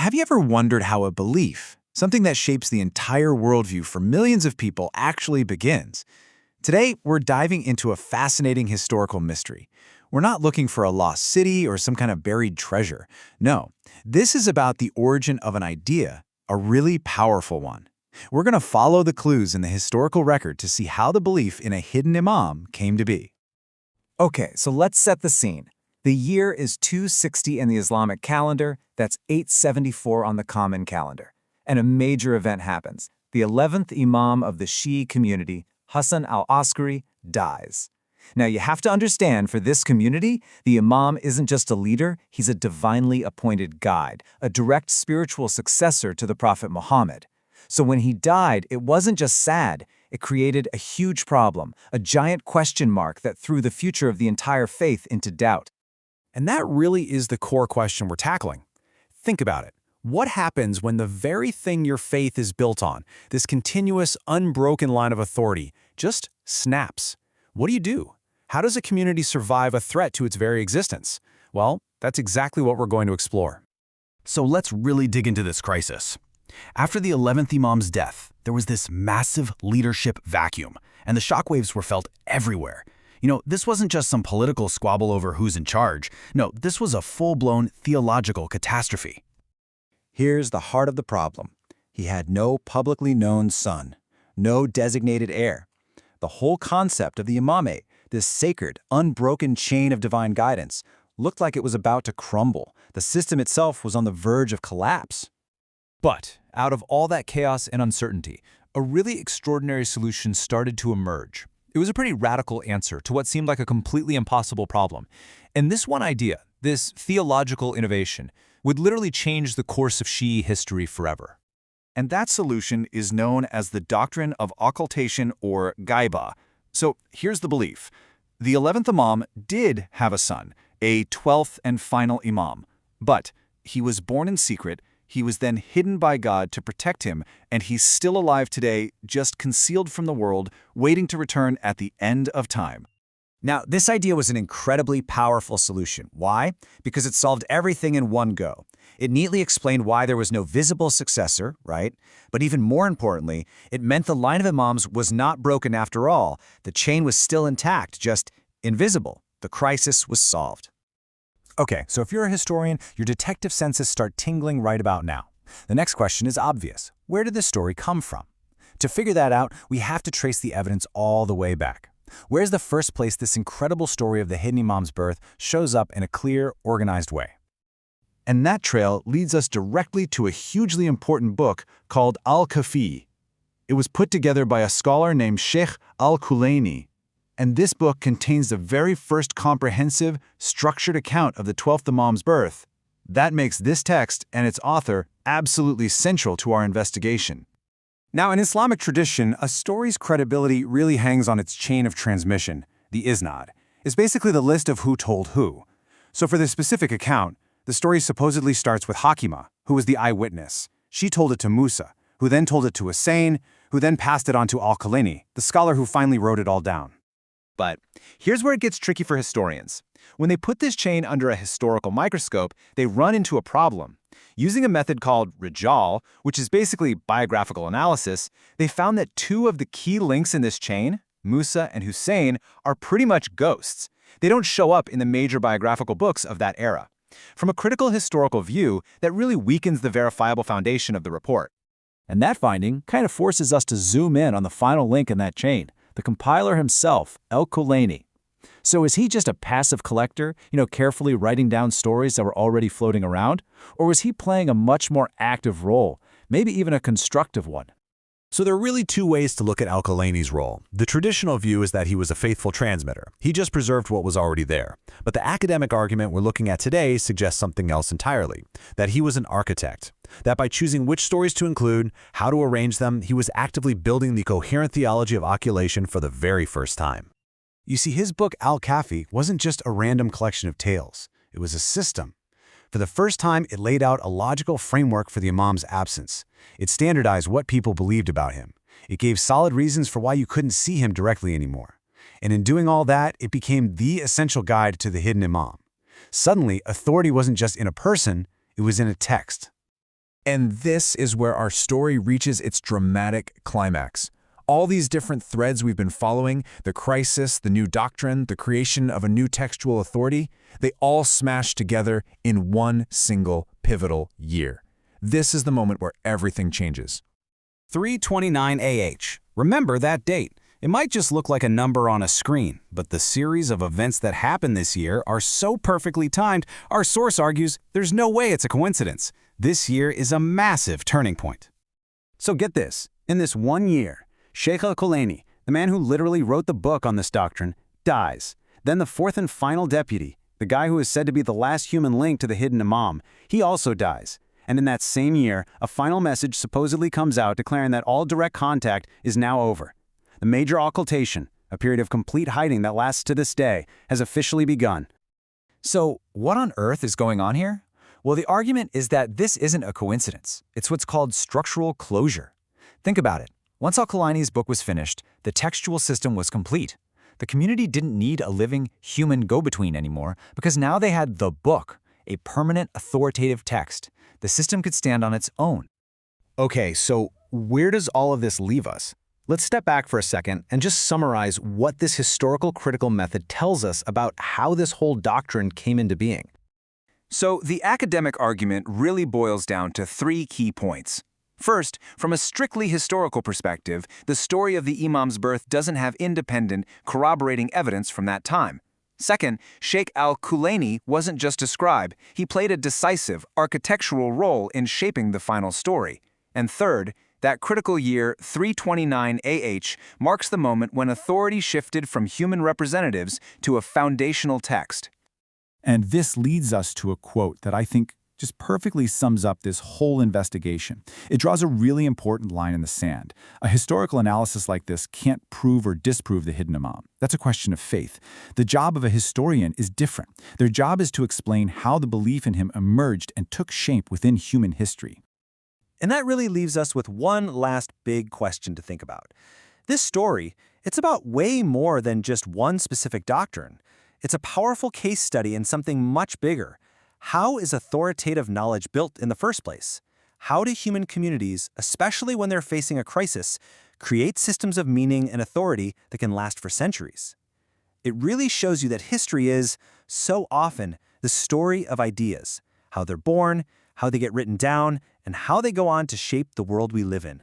have you ever wondered how a belief, something that shapes the entire worldview for millions of people, actually begins? Today, we're diving into a fascinating historical mystery. We're not looking for a lost city or some kind of buried treasure. No, this is about the origin of an idea, a really powerful one. We're going to follow the clues in the historical record to see how the belief in a hidden imam came to be. Okay, so let's set the scene. The year is 260 in the Islamic calendar, that's 874 on the common calendar. And a major event happens. The 11th Imam of the Shi'i community, Hassan al-Askari, dies. Now you have to understand, for this community, the Imam isn't just a leader, he's a divinely appointed guide, a direct spiritual successor to the Prophet Muhammad. So when he died, it wasn't just sad, it created a huge problem, a giant question mark that threw the future of the entire faith into doubt. And that really is the core question we're tackling. Think about it. What happens when the very thing your faith is built on, this continuous, unbroken line of authority, just snaps? What do? How does a community survive a threat to its very existence? Well, that's exactly what we're going to explore. So let's really dig into this crisis. After the 11th Imam's death, there was this massive leadership vacuum, and the shockwaves were felt everywhere. This wasn't just some political squabble over who's in charge. No, this was a full-blown theological catastrophe. Here's the heart of the problem. He had no publicly known son, no designated heir. The whole concept of the imamate, this sacred, unbroken chain of divine guidance, looked like it was about to crumble. The system itself was on the verge of collapse. But out of all that chaos and uncertainty, a really extraordinary solution started to emerge. It was a pretty radical answer to what seemed like a completely impossible problem. And this one idea, this theological innovation, would literally change the course of Shi'i history forever. And that solution is known as the doctrine of occultation, or gaiba. So here's the belief. The 11th Imam did have a son, a 12th and final Imam. But he was born in secret, he was then hidden by God to protect him, and he's still alive today, just concealed from the world, waiting to return at the end of time. Now, this idea was an incredibly powerful solution. Why? Because it solved everything in one go. It neatly explained why there was no visible successor, right? But even more importantly, it meant the line of imams was not broken after all. The chain was still intact, just invisible. The crisis was solved. Okay, so if you're a historian, your detective senses start tingling right about now. The next question is obvious. Where did this story come from? To figure that out, we have to trace the evidence all the way back. Where's the first place this incredible story of the hidden imam's birth shows up in a clear, organized way? And that trail leads us directly to a hugely important book called Al-Kafi. It was put together by a scholar named Sheikh al-Kulaini. And this book contains the very first comprehensive, structured account of the 12th Imam's birth. That makes this text and its author absolutely central to our investigation. Now, in Islamic tradition, a story's credibility really hangs on its chain of transmission, the isnad. It's basically the list of who told who. So for this specific account, the story supposedly starts with Hakima, who was the eyewitness. She told it to Musa, who then told it to Hussein, who then passed it on to Al-Kulaini, the scholar who finally wrote it all down. But here's where it gets tricky for historians. When they put this chain under a historical microscope, they run into a problem. Using a method called Rijal, which is basically biographical analysis, they found that two of the key links in this chain, Musa and Hussein, are pretty much ghosts. They don't show up in the major biographical books of that era. From a critical historical view, that really weakens the verifiable foundation of the report. And that finding kind of forces us to zoom in on the final link in that chain, the compiler himself, Al-Kulaini. So is he just a passive collector, carefully writing down stories that were already floating around? Or was he playing a much more active role, maybe even a constructive one? So there are really two ways to look at Al-Kulaini's role. The traditional view is that he was a faithful transmitter. He just preserved what was already there. But the academic argument we're looking at today suggests something else entirely, that he was an architect. That by choosing which stories to include, how to arrange them, he was actively building the coherent theology of occultation for the very first time. You see, his book Al-Kafi wasn't just a random collection of tales. It was a system. For the first time, it laid out a logical framework for the imam's absence. It standardized what people believed about him. It gave solid reasons for why you couldn't see him directly anymore. And in doing all that, it became the essential guide to the hidden imam. Suddenly, authority wasn't just in a person, it was in a text. And this is where our story reaches its dramatic climax. All these different threads we've been following, the crisis, the new doctrine, the creation of a new textual authority, they all smash together in one single pivotal year. This is the moment where everything changes. 329 AH. Remember that date. It might just look like a number on a screen, but the series of events that happened this year are so perfectly timed, our source argues there's no way it's a coincidence. This year is a massive turning point. So get this, in this 1 year, Sheikh al-Khulaini, the man who literally wrote the book on this doctrine, dies. Then the fourth and final deputy, the guy who is said to be the last human link to the hidden imam, he also dies. And in that same year, a final message supposedly comes out declaring that all direct contact is now over. The major occultation, a period of complete hiding that lasts to this day, has officially begun. So, what on earth is going on here? Well, the argument is that this isn't a coincidence. It's what's called structural closure. Think about it. Once al-Khulaini's book was finished, the textual system was complete. The community didn't need a living human go-between anymore because now they had the book, a permanent authoritative text. The system could stand on its own. Okay, so where does all of this leave us? Let's step back for a second and just summarize what this historical critical method tells us about how this whole doctrine came into being. So the academic argument really boils down to 3 key points. First, from a strictly historical perspective, the story of the Imam's birth doesn't have independent, corroborating evidence from that time. Second, Sheikh al-Khulaini wasn't just a scribe, he played a decisive, architectural role in shaping the final story. And third, that critical year, 329 AH, marks the moment when authority shifted from human representatives to a foundational text. And this leads us to a quote that I think just perfectly sums up this whole investigation. It draws a really important line in the sand. A historical analysis like this can't prove or disprove the hidden imam. That's a question of faith. The job of a historian is different. Their job is to explain how the belief in him emerged and took shape within human history. And that really leaves us with one last big question to think about. This story, it's about way more than just one specific doctrine. It's a powerful case study in something much bigger. How is authoritative knowledge built in the first place? How do human communities, especially when they're facing a crisis, create systems of meaning and authority that can last for centuries? It really shows you that history is, so often, the story of ideas, how they're born, how they get written down, and how they go on to shape the world we live in.